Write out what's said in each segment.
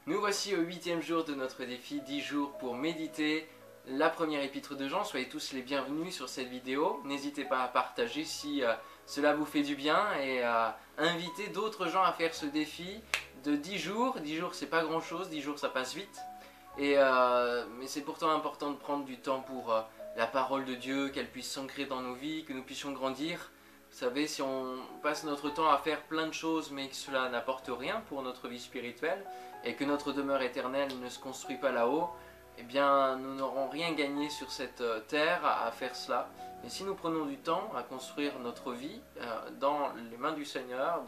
Nous voici au 8e jour de notre défi 10 jours pour méditer la première épître de Jean. Soyez tous les bienvenus sur cette vidéo. N'hésitez pas à partager si cela vous fait du bien et à inviter d'autres gens à faire ce défi de 10 jours. 10 jours c'est pas grand chose, 10 jours ça passe vite. Mais c'est pourtant important de prendre du temps pour la parole de Dieu, qu'elle puisse s'ancrer dans nos vies, que nous puissions grandir. Vous savez, si on passe notre temps à faire plein de choses mais que cela n'apporte rien pour notre vie spirituelle et que notre demeure éternelle ne se construit pas là-haut, eh bien nous n'aurons rien gagné sur cette terre à faire cela. Mais si nous prenons du temps à construire notre vie dans les mains du Seigneur,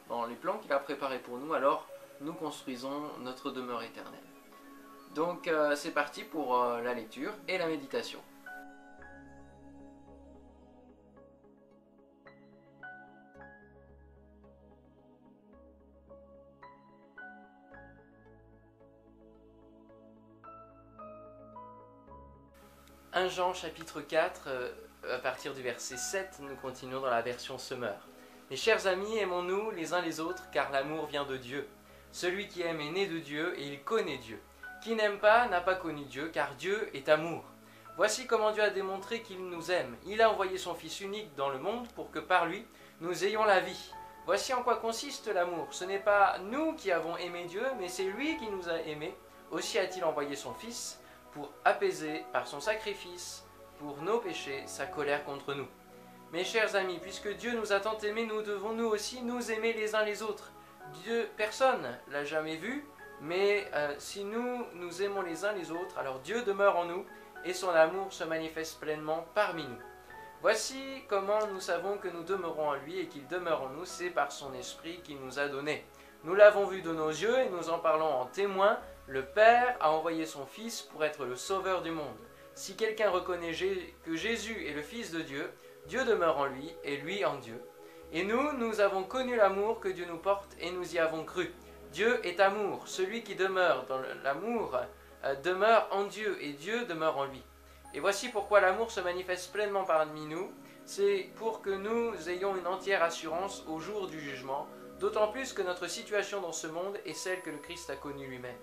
dans les plans qu'il a préparés pour nous, alors nous construisons notre demeure éternelle. Donc c'est parti pour la lecture et la méditation. 1 Jean chapitre 4, à partir du verset 7, nous continuons dans la version Semeur. Mes chers amis, aimons-nous les uns les autres, car l'amour vient de Dieu. Celui qui aime est né de Dieu et il connaît Dieu. Qui n'aime pas n'a pas connu Dieu, car Dieu est amour. Voici comment Dieu a démontré qu'il nous aime. Il a envoyé son Fils unique dans le monde pour que par lui, nous ayons la vie. Voici en quoi consiste l'amour. Ce n'est pas nous qui avons aimé Dieu, mais c'est lui qui nous a aimés. Aussi a-t-il envoyé son Fils pour apaiser par son sacrifice pour nos péchés sa colère contre nous. Mes chers amis, puisque Dieu nous a tant aimés, nous devons nous aussi nous aimer les uns les autres. Dieu, personne ne l'a jamais vu, mais si nous aimons les uns les autres, alors Dieu demeure en nous et son amour se manifeste pleinement parmi nous. Voici comment nous savons que nous demeurons en lui et qu'il demeure en nous, c'est par son esprit qu'il nous a donné. Nous l'avons vu de nos yeux et nous en parlons en témoin. Le Père a envoyé son Fils pour être le sauveur du monde. Si quelqu'un reconnaît que Jésus est le Fils de Dieu, Dieu demeure en lui et lui en Dieu. Et nous avons connu l'amour que Dieu nous porte et nous y avons cru. Dieu est amour. Celui qui demeure dans l'amour demeure en Dieu et Dieu demeure en lui. Et voici pourquoi l'amour se manifeste pleinement parmi nous. C'est pour que nous ayons une entière assurance au jour du jugement, d'autant plus que notre situation dans ce monde est celle que le Christ a connue lui-même.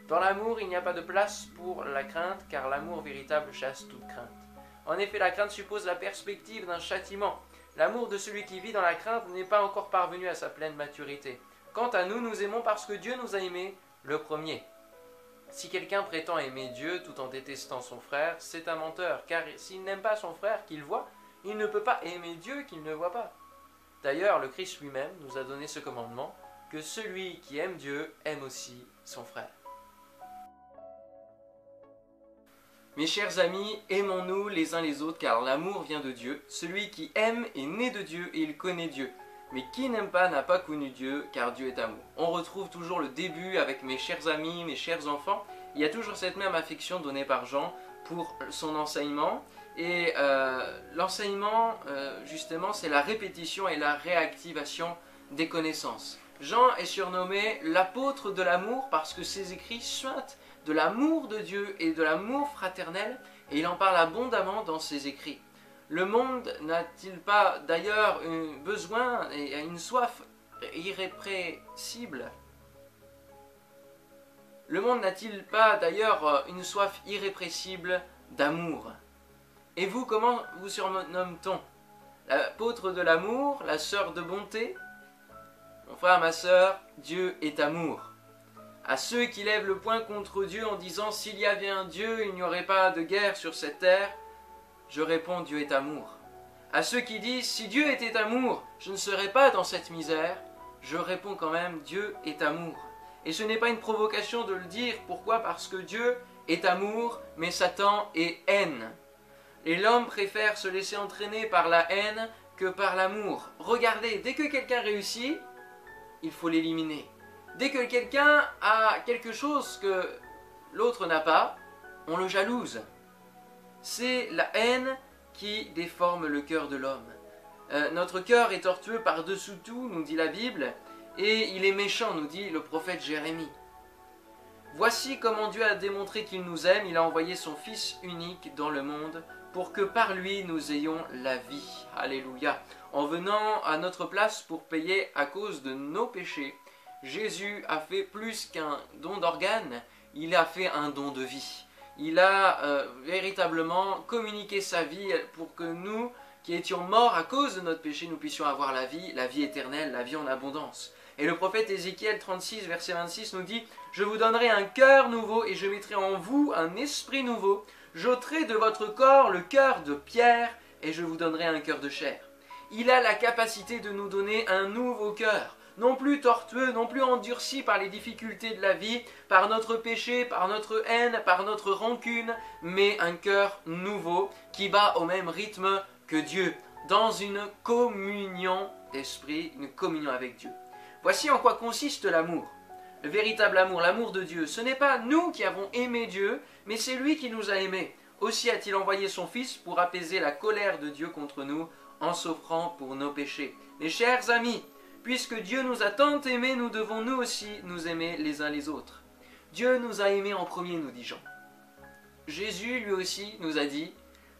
Dans l'amour, il n'y a pas de place pour la crainte, car l'amour véritable chasse toute crainte. En effet, la crainte suppose la perspective d'un châtiment. L'amour de celui qui vit dans la crainte n'est pas encore parvenu à sa pleine maturité. Quant à nous, nous aimons parce que Dieu nous a aimés le premier. Si quelqu'un prétend aimer Dieu tout en détestant son frère, c'est un menteur, car s'il n'aime pas son frère qu'il voit, il ne peut pas aimer Dieu qu'il ne voit pas. D'ailleurs, le Christ lui-même nous a donné ce commandement, que celui qui aime Dieu aime aussi son frère. Mes chers amis, aimons-nous les uns les autres, car l'amour vient de Dieu. Celui qui aime est né de Dieu et il connaît Dieu. Mais qui n'aime pas n'a pas connu Dieu, car Dieu est amour. On retrouve toujours le début avec mes chers amis, mes chers enfants. Il y a toujours cette même affection donnée par Jean pour son enseignement. Et l'enseignement, justement, c'est la répétition et la réactivation des connaissances. Jean est surnommé l'apôtre de l'amour parce que ses écrits suintent de l'amour de Dieu et de l'amour fraternel, et il en parle abondamment dans ses écrits. Le monde n'a-t-il pas d'ailleurs un besoin et une soif irrépressible? Le monde n'a-t-il pas d'ailleurs une soif irrépressible d'amour? Et vous, comment vous surnomme-t-on? L'apôtre de l'amour, la sœur de bonté? Mon frère, ma sœur, Dieu est amour. À ceux qui lèvent le poing contre Dieu en disant « S'il y avait un Dieu, il n'y aurait pas de guerre sur cette terre », je réponds « Dieu est amour ». À ceux qui disent « Si Dieu était amour, je ne serais pas dans cette misère », je réponds quand même « Dieu est amour ». Et ce n'est pas une provocation de le dire, pourquoi? Parce que Dieu est amour, mais Satan est haine. Et l'homme préfère se laisser entraîner par la haine que par l'amour. Regardez, dès que quelqu'un réussit, il faut l'éliminer. Dès que quelqu'un a quelque chose que l'autre n'a pas, on le jalouse. C'est la haine qui déforme le cœur de l'homme. Notre cœur est tortueux par-dessous tout, nous dit la Bible, et il est méchant, nous dit le prophète Jérémie. Voici comment Dieu a démontré qu'il nous aime, il a envoyé son Fils unique dans le monde pour que par lui nous ayons la vie. Alléluia. En venant à notre place pour payer à cause de nos péchés, Jésus a fait plus qu'un don d'organes, il a fait un don de vie. Il a véritablement communiqué sa vie pour que nous, qui étions morts à cause de notre péché, nous puissions avoir la vie éternelle, la vie en abondance. Et le prophète Ézéchiel 36, verset 26 nous dit « Je vous donnerai un cœur nouveau et je mettrai en vous un esprit nouveau. J'ôterai de votre corps le cœur de pierre et je vous donnerai un cœur de chair. » Il a la capacité de nous donner un nouveau cœur, non plus tortueux, non plus endurci par les difficultés de la vie, par notre péché, par notre haine, par notre rancune, mais un cœur nouveau qui bat au même rythme que Dieu, dans une communion d'esprit, une communion avec Dieu. Voici en quoi consiste l'amour. Le véritable amour, l'amour de Dieu, ce n'est pas nous qui avons aimé Dieu, mais c'est lui qui nous a aimés. Aussi a-t-il envoyé son Fils pour apaiser la colère de Dieu contre nous, en s'offrant pour nos péchés. Mes chers amis, puisque Dieu nous a tant aimés, nous devons nous aussi nous aimer les uns les autres. Dieu nous a aimés en premier, nous dit Jean. Jésus, lui aussi, nous a dit,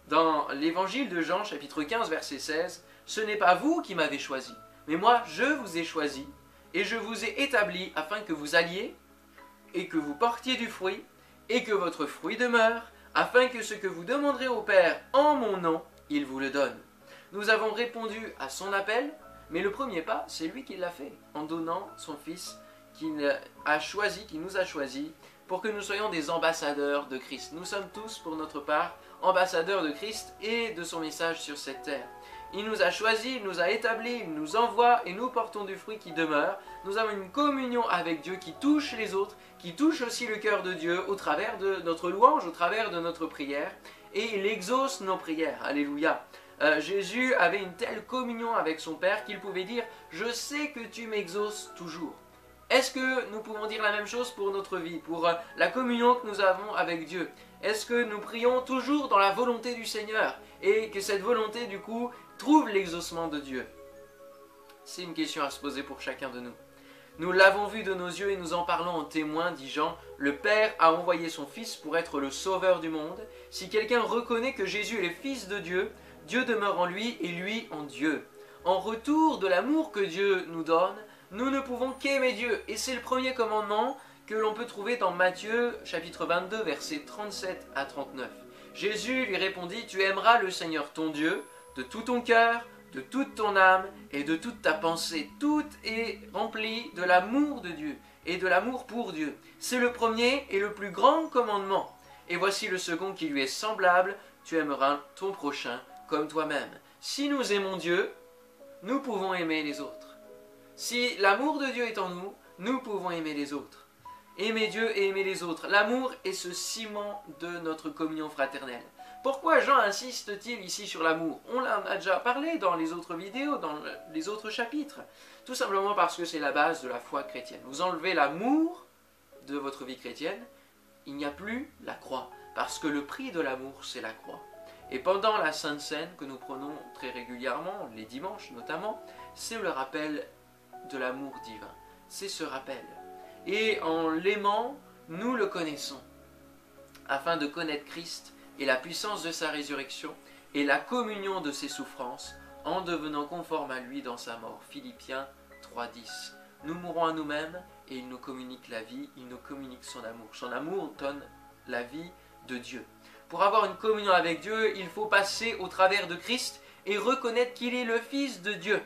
dans l'évangile de Jean, chapitre 15, verset 16, « Ce n'est pas vous qui m'avez choisi, mais moi je vous ai choisi, et je vous ai établi afin que vous alliez, et que vous portiez du fruit, et que votre fruit demeure, afin que ce que vous demanderez au Père en mon nom, il vous le donne. » Nous avons répondu à son appel, mais le premier pas, c'est lui qui l'a fait, en donnant son Fils qui nous a choisis, pour que nous soyons des ambassadeurs de Christ. Nous sommes tous, pour notre part, ambassadeurs de Christ et de son message sur cette terre. Il nous a choisis, il nous a établis, il nous envoie et nous portons du fruit qui demeure. Nous avons une communion avec Dieu qui touche les autres, qui touche aussi le cœur de Dieu au travers de notre louange, au travers de notre prière, et il exauce nos prières. Alléluia. Jésus avait une telle communion avec son Père qu'il pouvait dire « Je sais que tu m'exauces toujours ». Est-ce que nous pouvons dire la même chose pour notre vie, pour la communion que nous avons avec Dieu? Est-ce que nous prions toujours dans la volonté du Seigneur et que cette volonté, du coup, trouve l'exaucement de Dieu? C'est une question à se poser pour chacun de nous. Nous l'avons vu de nos yeux et nous en parlons en témoin, dit Jean. Le Père a envoyé son Fils pour être le sauveur du monde. Si quelqu'un reconnaît que Jésus est le Fils de Dieu, Dieu demeure en lui et lui en Dieu. En retour de l'amour que Dieu nous donne, nous ne pouvons qu'aimer Dieu. Et c'est le premier commandement que l'on peut trouver dans Matthieu, chapitre 22, versets 37 à 39. Jésus lui répondit, « Tu aimeras le Seigneur ton Dieu de tout ton cœur, de toute ton âme et de toute ta pensée. » Tout est rempli de l'amour de Dieu et de l'amour pour Dieu. C'est le premier et le plus grand commandement. Et voici le second qui lui est semblable, « Tu aimeras ton prochain comme toi-même. » Si nous aimons Dieu, nous pouvons aimer les autres. Si l'amour de Dieu est en nous, nous pouvons aimer les autres. Aimer Dieu et aimer les autres. L'amour est ce ciment de notre communion fraternelle. Pourquoi Jean insiste-t-il ici sur l'amour? On en a déjà parlé dans les autres vidéos, dans les autres chapitres. Tout simplement parce que c'est la base de la foi chrétienne. Vous enlevez l'amour de votre vie chrétienne, il n'y a plus la croix. Parce que le prix de l'amour, c'est la croix. Et pendant la Sainte Seine, que nous prenons très régulièrement, les dimanches notamment, c'est le rappel de l'amour divin. C'est ce rappel. Et en l'aimant, nous le connaissons. Afin de connaître Christ et la puissance de sa résurrection et la communion de ses souffrances, en devenant conforme à lui dans sa mort. Philippiens 3,10. Nous mourons à nous-mêmes et il nous communique la vie, il nous communique son amour. Son amour donne la vie de Dieu. Pour avoir une communion avec Dieu, il faut passer au travers de Christ et reconnaître qu'il est le Fils de Dieu.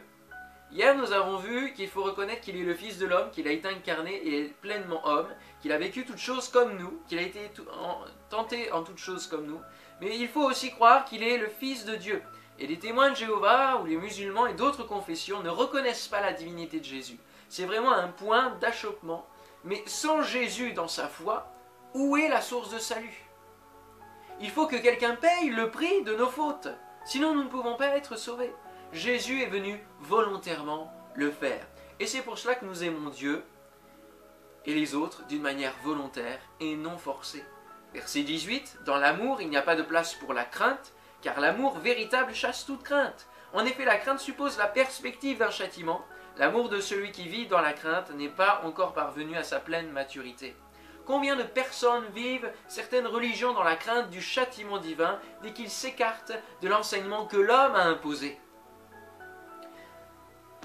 Hier, nous avons vu qu'il faut reconnaître qu'il est le Fils de l'homme, qu'il a été incarné et est pleinement homme, qu'il a vécu toutes choses comme nous, qu'il a été tenté en toutes choses comme nous. Mais il faut aussi croire qu'il est le Fils de Dieu. Et les témoins de Jéhovah, ou les musulmans et d'autres confessions ne reconnaissent pas la divinité de Jésus. C'est vraiment un point d'achoppement. Mais sans Jésus dans sa foi, où est la source de salut? Il faut que quelqu'un paye le prix de nos fautes. Sinon, nous ne pouvons pas être sauvés. Jésus est venu volontairement le faire. Et c'est pour cela que nous aimons Dieu et les autres d'une manière volontaire et non forcée. Verset 18, « Dans l'amour, il n'y a pas de place pour la crainte, car l'amour véritable chasse toute crainte. En effet, la crainte suppose la perspective d'un châtiment. L'amour de celui qui vit dans la crainte n'est pas encore parvenu à sa pleine maturité. » Combien de personnes vivent certaines religions dans la crainte du châtiment divin dès qu'ils s'écartent de l'enseignement que l'homme a imposé?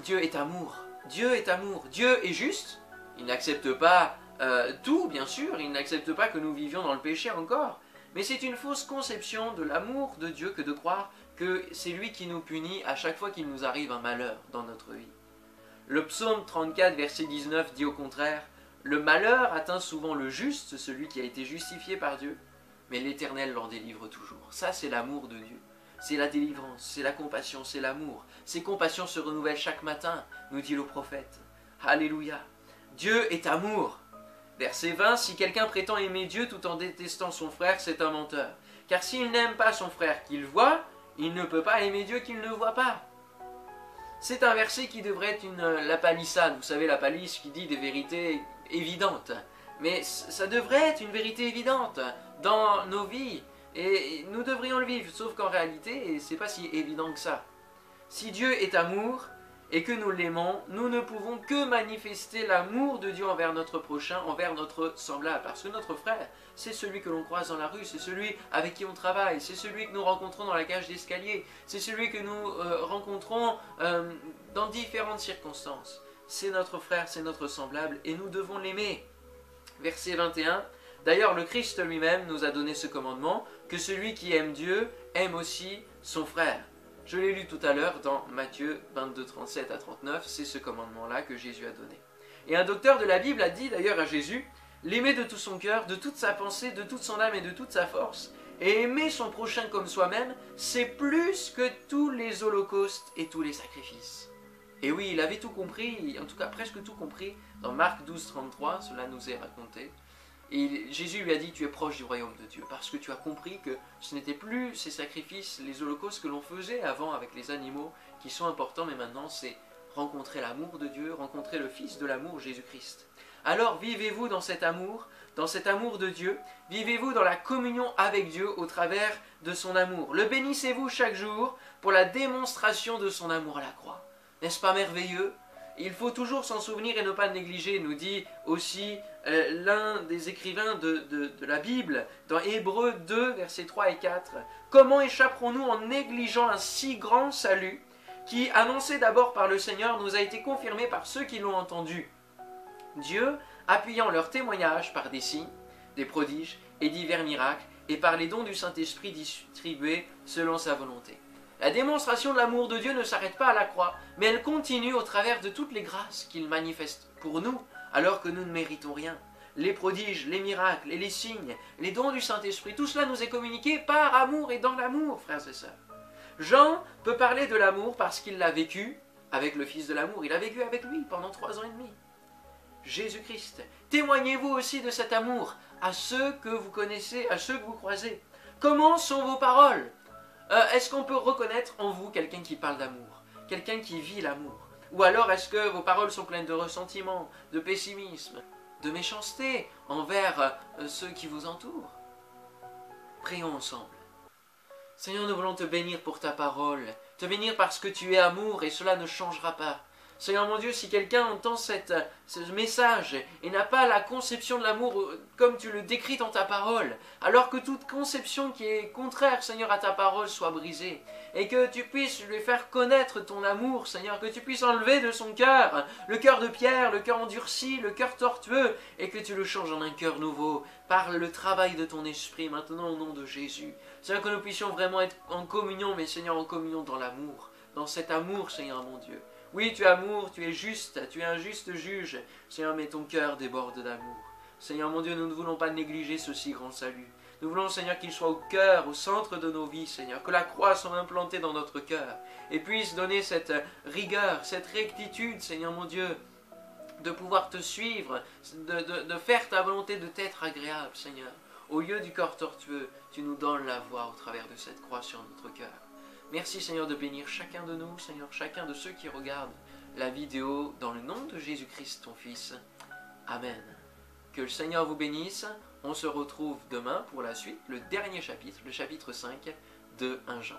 Dieu est amour. Dieu est amour. Dieu est juste Il n'accepte pas tout, bien sûr, il n'accepte pas que nous vivions dans le péché encore. Mais c'est une fausse conception de l'amour de Dieu que de croire que c'est lui qui nous punit à chaque fois qu'il nous arrive un malheur dans notre vie. Le psaume 34, verset 19 dit au contraire « Le malheur atteint souvent le juste, celui qui a été justifié par Dieu, mais l'Éternel l'en délivre toujours. » Ça, c'est l'amour de Dieu. C'est la délivrance, c'est la compassion, c'est l'amour. Ces compassions se renouvellent chaque matin, nous dit le prophète. Alléluia. Dieu est amour. Verset 20, si quelqu'un prétend aimer Dieu tout en détestant son frère, c'est un menteur. Car s'il n'aime pas son frère qu'il voit, il ne peut pas aimer Dieu qu'il ne voit pas. C'est un verset qui devrait être la palissade, vous savez la palisse qui dit des vérités évidentes. Mais ça devrait être une vérité évidente dans nos vies. Et nous devrions le vivre, sauf qu'en réalité, c'est pas si évident que ça. Si Dieu est amour et que nous l'aimons, nous ne pouvons que manifester l'amour de Dieu envers notre prochain, envers notre semblable. Parce que notre frère, c'est celui que l'on croise dans la rue, c'est celui avec qui on travaille, c'est celui que nous rencontrons dans la cage d'escalier, c'est celui que nous rencontrons dans différentes circonstances. C'est notre frère, c'est notre semblable et nous devons l'aimer. Verset 21. D'ailleurs, le Christ lui-même nous a donné ce commandement, que celui qui aime Dieu aime aussi son frère. Je l'ai lu tout à l'heure dans Matthieu 22, 37 à 39, c'est ce commandement-là que Jésus a donné. Et un docteur de la Bible a dit d'ailleurs à Jésus, l'aimer de tout son cœur, de toute sa pensée, de toute son âme et de toute sa force, et aimer son prochain comme soi-même, c'est plus que tous les holocaustes et tous les sacrifices. Et oui, il avait tout compris, en tout cas presque tout compris, dans Marc 12, 33, cela nous est raconté. Et Jésus lui a dit, tu es proche du royaume de Dieu, parce que tu as compris que ce n'était plus ces sacrifices, les holocaustes que l'on faisait avant avec les animaux, qui sont importants, mais maintenant c'est rencontrer l'amour de Dieu, rencontrer le Fils de l'amour, Jésus-Christ. Alors vivez-vous dans cet amour de Dieu, vivez-vous dans la communion avec Dieu au travers de son amour. Le bénissez-vous chaque jour pour la démonstration de son amour à la croix. N'est-ce pas merveilleux ? Il faut toujours s'en souvenir et ne pas le négliger, nous dit aussi l'un des écrivains de la Bible, dans Hébreux 2, versets 3 et 4. « Comment échapperons-nous en négligeant un si grand salut qui, annoncé d'abord par le Seigneur, nous a été confirmé par ceux qui l'ont entendu. Dieu, appuyant leur témoignage par des signes, des prodiges et divers miracles, et par les dons du Saint-Esprit distribués selon sa volonté. » La démonstration de l'amour de Dieu ne s'arrête pas à la croix, mais elle continue au travers de toutes les grâces qu'il manifeste pour nous, alors que nous ne méritons rien. Les prodiges, les miracles et les signes, les dons du Saint-Esprit, tout cela nous est communiqué par amour et dans l'amour, frères et sœurs. Jean peut parler de l'amour parce qu'il l'a vécu avec le Fils de l'amour, il a vécu avec lui pendant 3 ans et demi. Jésus-Christ, témoignez-vous aussi de cet amour à ceux que vous connaissez, à ceux que vous croisez. Comment sont vos paroles ? Est-ce qu'on peut reconnaître en vous quelqu'un qui parle d'amour, quelqu'un qui vit l'amour? Ou alors est-ce que vos paroles sont pleines de ressentiment, de pessimisme, de méchanceté envers ceux qui vous entourent? Prions ensemble. Seigneur, nous voulons te bénir pour ta parole, te bénir parce que tu es amour et cela ne changera pas. Seigneur mon Dieu, si quelqu'un entend ce message et n'a pas la conception de l'amour comme tu le décris dans ta parole, alors que toute conception qui est contraire, Seigneur, à ta parole soit brisée, et que tu puisses lui faire connaître ton amour, Seigneur, que tu puisses enlever de son cœur le cœur de pierre, le cœur endurci, le cœur tortueux, et que tu le changes en un cœur nouveau, par le travail de ton esprit, maintenant au nom de Jésus. Seigneur, que nous puissions vraiment être en communion, mais Seigneur, en communion dans l'amour, dans cet amour, Seigneur mon Dieu. Oui, tu es amour, tu es juste, tu es un juste juge. Seigneur, mais ton cœur déborde d'amour. Seigneur mon Dieu, nous ne voulons pas négliger ce si grand salut. Nous voulons, Seigneur, qu'il soit au cœur, au centre de nos vies, Seigneur. Que la croix soit implantée dans notre cœur et puisse donner cette rigueur, cette rectitude, Seigneur mon Dieu, de pouvoir te suivre, de faire ta volonté, de t'être agréable, Seigneur. Au lieu du corps tortueux, tu nous donnes la voie au travers de cette croix sur notre cœur. Merci Seigneur de bénir chacun de nous, Seigneur, chacun de ceux qui regardent la vidéo dans le nom de Jésus-Christ, ton Fils. Amen. Que le Seigneur vous bénisse. On se retrouve demain pour la suite, le dernier chapitre, le chapitre 5 de 1 Jean.